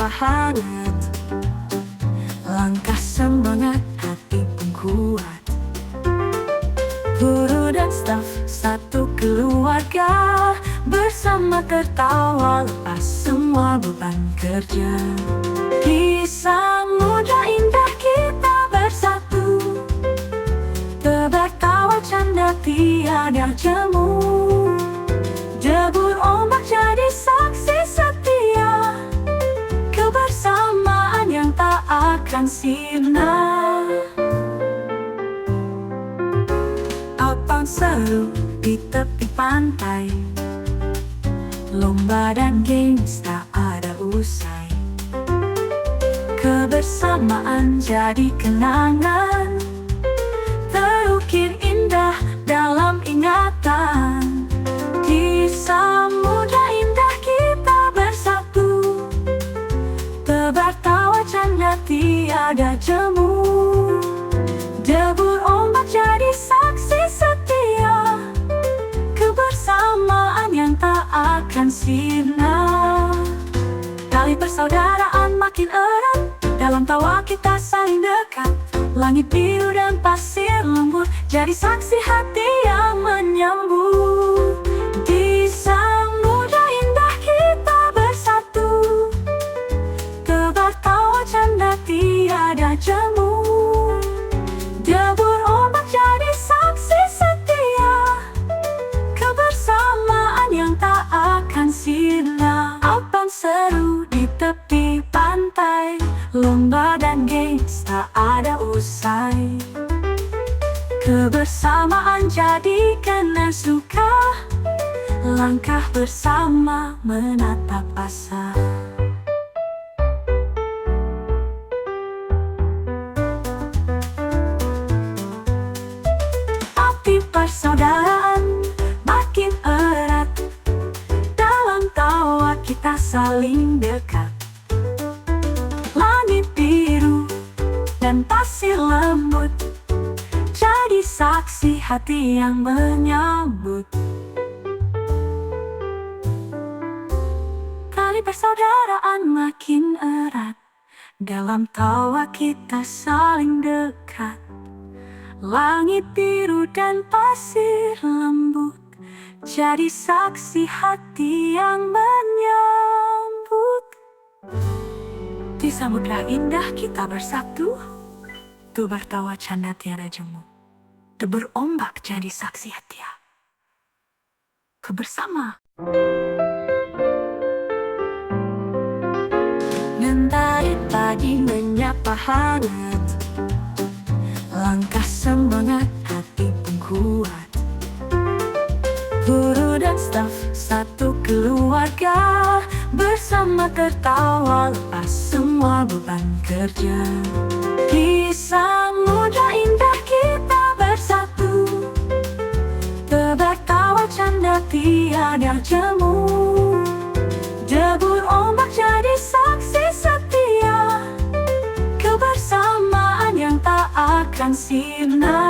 menyapa hangat. Langkah semangat, hati pun kuat. Guru dan staf satu keluarga, bersama tertawa lepas semua beban kerja. Di samudra indah kita bersatu, tebar tawa canda tiada jemu. Debur ombak jadi saksi setia, kebersamaan yang tak akan sirna. Abang seru di tepi pantai, lomba dan games tak ada usai. Kebersamaan jadi kenangan, terukir indah dalam ingatan. Di samudra indah kita bersatu, tebar tawa canda tiada jemu. Debur ombak jadi saksi setia, kebersamaan yang tak akan sirna. Tali persaudaraan makin erat, dalam tawa kita saling dekat. Langit biru dan pasir lembut jadi saksi hati yang menyambut. Di samudra indah kita bersatu, tebar tawa canda tiada jemu. Debur ombak jadi saksi setia, kebersamaan yang tak akan sirna. Abang seru di tepi pantai, lomba dan games tak ada usai. Kebersamaan jadi kenang suka, langkah bersama menatap asa. Api persaudaraan makin erat, dalam tawa kita saling dekat. Langit biru dan pasir lembut jadi saksi hati yang menyambut. Tali persaudaraan makin erat, dalam tawa kita saling dekat. Langit biru dan pasir lembut jadi saksi hati yang menyambut. Di samudra indah kita bersatu, tebar tawa canda tiada jemu. Debur ombak jadi saksi hati kebersama. Mentari pagi menyapa hangat, langkah semangat, hati pun kuat. Guru dan staf satu keluarga, bersama tertawa lepas semua beban kerja. Di samudra indah kita bersatu, tebar tawa canda tiada jemu. Debur ombak jadi saksi setia, kebersamaan yang tak akan sirna.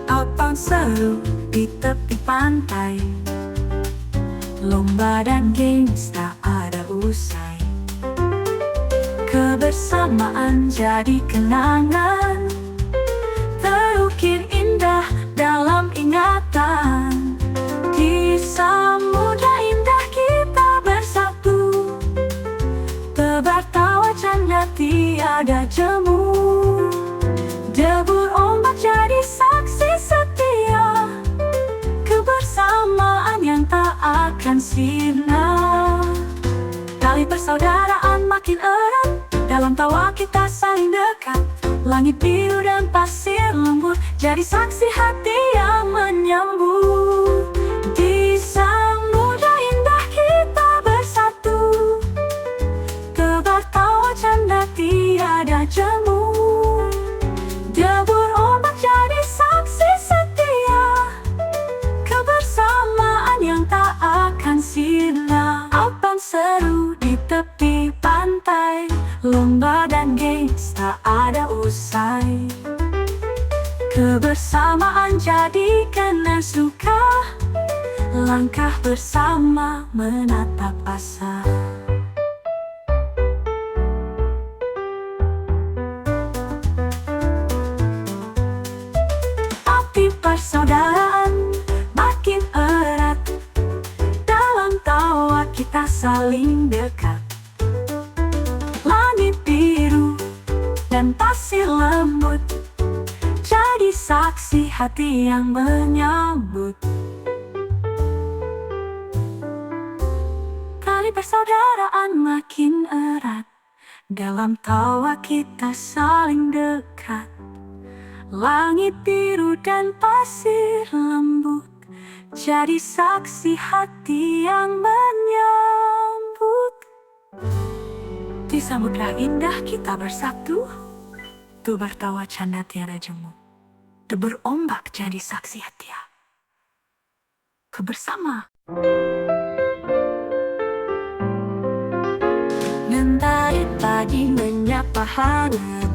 Abang seru di tepi pantai, lomba dan games tak ada usai. Kebersamaan jadi kenangan, terukir indah dalam ingatan. Di samudra indah kita bersatu, tebar tawa canda tiada jemu. Debur ombak jadi saksi setia, kebersamaan yang tak akan sirna. Tali persaudaraan makin erat, dalam tawa kita saling dekat. Langit biru dan pasir lembut jadi saksi hati yang menyambut. Di samudra indah kita bersatu, tebar tawa canda tiada jemu. Debur ombak jadi saksi setia, kebersamaan yang tak akan sirna. Abang seru di tepi pantai, lomba dan games tak ada usai. Kebersamaan jadi kenang suka, langkah bersama menatap asa. Api persaudaraan makin erat, dalam tawa kita saling dekat. Langit biru dan pasir lembut jadi saksi hati yang menyambut. Tali persaudaraan makin erat, dalam tawa kita saling dekat. Langit biru dan pasir lembut jadi saksi hati yang menyambut. Di samudra indah kita bersatu, tuh bertawa canda tiada jemu. Debur ombak jadi saksi hati kebersama. Mentari pagi menyapa hangat,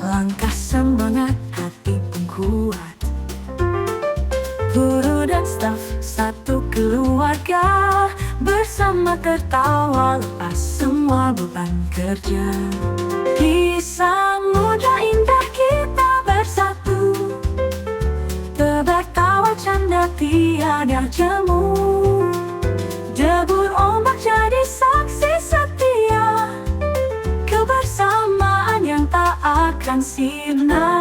langkah semangat hati pun kuat. Guru dan staf satu keluarga, bersama tertawa lepas semua beban kerja. Di samudra indah kita bersatu, tertawa canda tiada jemu. Debur ombak jadi saksi setia, kebersamaan yang tak akan sirna.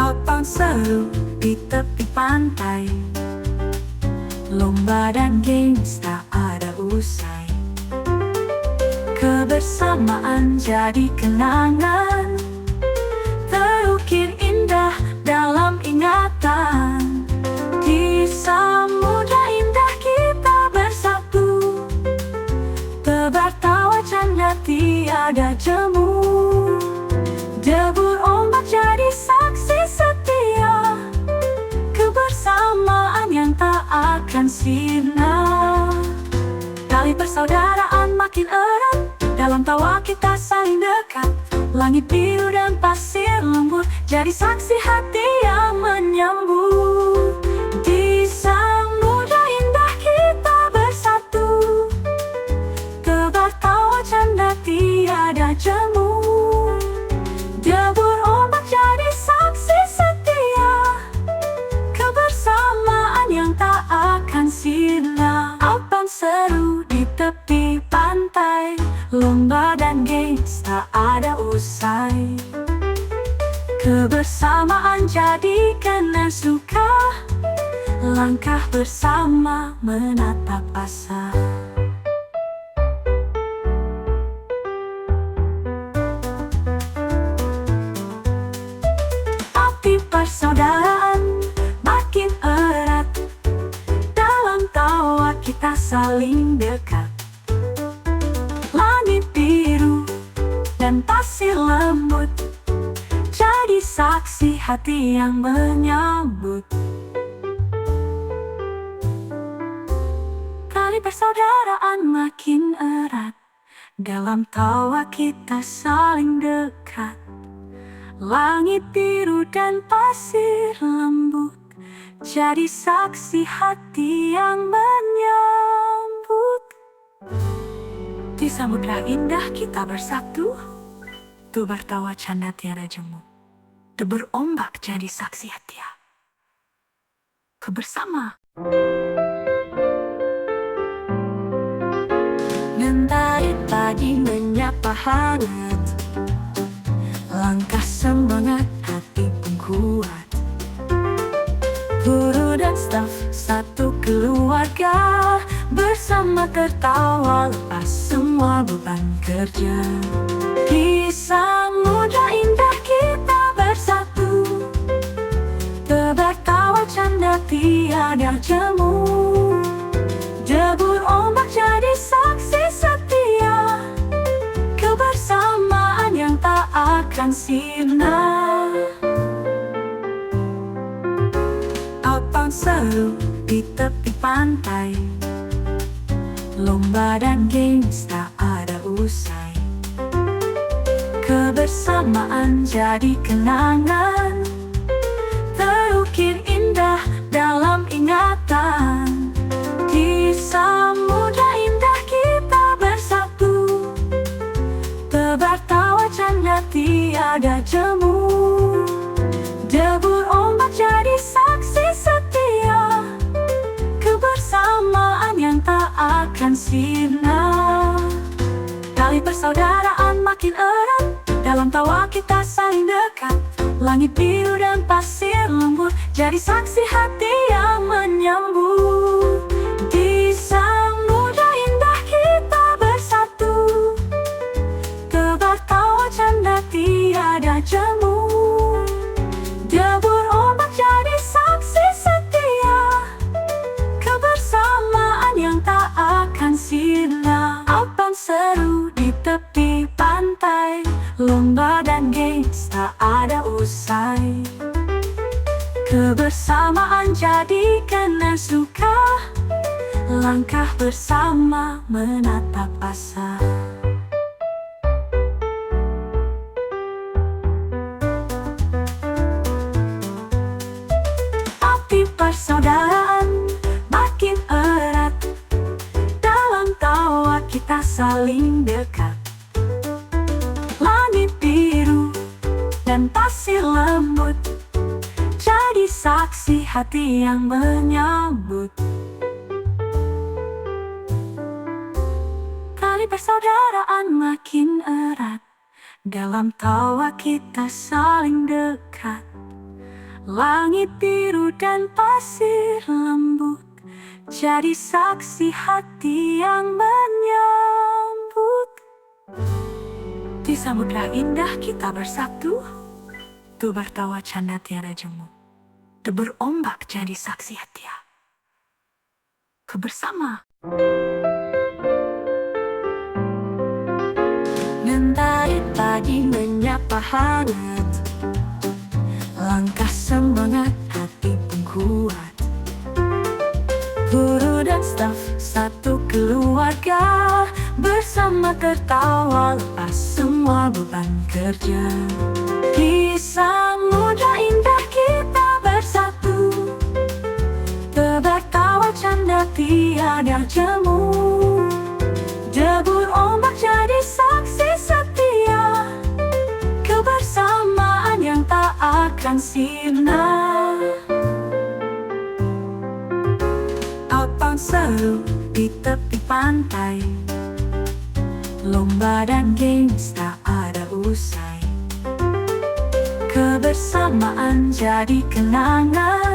Abang seru di tepi pantai, lomba dan games tak ada usai. Kebersamaan jadi kenangan, terukir indah dalam ingatan. Di samudra indah kita bersatu, tertawa canda tiada jemu. Debur ombak jadi saksi setia, kebersamaan yang tak akan sirna. Tali persaudaraan makin erat, dalam tawa kita saling dekat. Langit biru dan pasir lembut jadi saksi hati yang menyambut. Di samudra indah kita bersatu, tertawa canda tiada jemu. Debur ombak jadi saksi setia, kebersamaan yang tak akan sirna. Abang seru di tepi pantai, lomba dan games tak ada usai. Kebersamaan jadikan suka, langkah bersama menatap asa. Api persaudaraan makin erat, dalam tawa kita saling dekat. Langit biru dan pasir lembut jadi saksi hati yang menyambut. Tali persaudaraan makin erat, dalam tawa kita saling dekat. Langit biru dan pasir lembut jadi saksi hati yang menyambut. Di samudra indah kita bersatu, tuh bertawa canda tiada jemu. Debur ombak jadi saksi hati kebersama. Mentari pagi menyapa hangat, langkah semangat hati pun kuat. Guru dan staf satu keluarga, bersama tertawa lepas semua beban kerja. Di samudra indah kita bersatu, tertawa canda tiada jemu. Debur ombak jadi saksi setia, kebersamaan yang tak akan sirna. Abang seru di tepi pantai, lomba dan games tak ada usai. Kebersamaan jadi kenangan, tiada jemu. Debur ombak jadi saksi setia, kebersamaan yang tak akan sirna. Tali persaudaraan makin erat, dalam tawa kita saling dekat. Langit biru dan pasir lembut jadi saksi hati yang menyambut. Di samudra indah kita bersatu, tebar tawa canda tiada jemu. Debur ombak jadi saksi setia, kebersamaan yang tak akan sirna. Abang seru di tepi pantai, lomba dan games tak ada usai. Kebersamaan jadikan suka, langkah bersama menatap asa. Api persaudaraan makin erat, dalam tawa kita saling dekat. Langit biru dan pasir lembut jadi saksi hati yang menyambut. Tali persaudaraan makin erat, dalam tawa kita saling dekat. Langit biru dan pasir lembut jadi saksi hati yang menyambut. Di samudra indah kita bersatu, tebar tawa canda tiada jemu. Debur ombak jadi saksi hati kebersama. Mentari pagi menyapa hangat, langkah semangat hati pun kuat. Guru dan staf satu keluarga, bersama tertawa lepas semua beban kerja. Di samudra indah kita bersatu, tebar tawa canda tiada jemu. Debur ombak jadi saksi setia, kebersamaan yang tak akan sirna. Abang seru di tepi pantai, lomba dan games tak ada usai. Kebersamaan jadi kenangan,